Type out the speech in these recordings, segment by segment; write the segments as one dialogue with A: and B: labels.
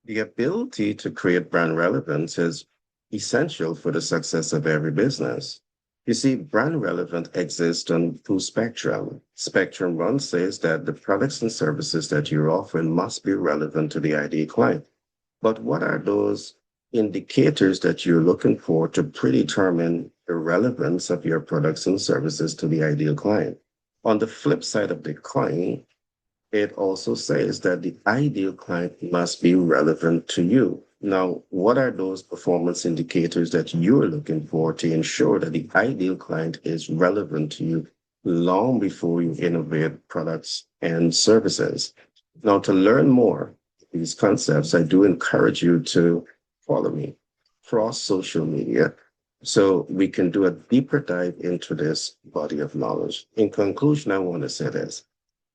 A: The ability to create brand relevance is essential for the success of every business. You see, brand relevance exists on two spectrum. Spectrum one says that the products and services that you're offering must be relevant to the ideal client. But what are those indicators that you're looking for to predetermine the relevance of your products and services to the ideal client? On the flip side of the coin, it also says that the ideal client must be relevant to you. Now, what are those performance indicators that you're looking for to ensure that the ideal client is relevant to you long before you innovate products and services? Now, to learn more these concepts, I do encourage you to follow me across social media so we can do a deeper dive into this body of knowledge. In conclusion, I want to say this.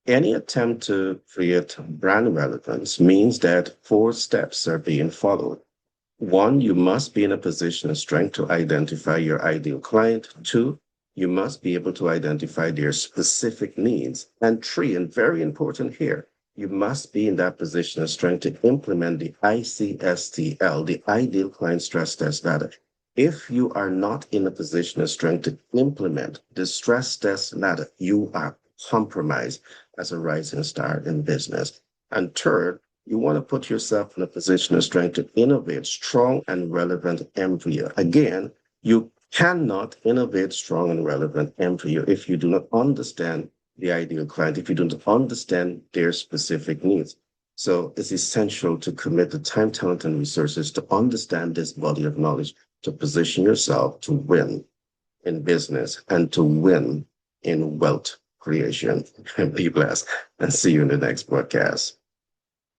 A: Any attempt to create brand relevance means that four steps are being followed. One, you must be in a position of strength to identify your ideal client. Two, you must be able to identify their specific needs. And three, and very important here, you must be in that position of strength to implement the ICSTL, the ideal client stress test ladder. If you are not in a position of strength to implement the stress test ladder, you are compromised as a rising star in business. And third, you want to put yourself in a position of strength to innovate strong and relevant embryo. Again, you cannot innovate strong and relevant embryo if you do not understand the ideal client, if you don't understand their specific needs. So it's essential to commit the time, talent, and resources to understand this body of knowledge, to position yourself to win in business and to win in wealth creation. Be blessed and see you in the next broadcast.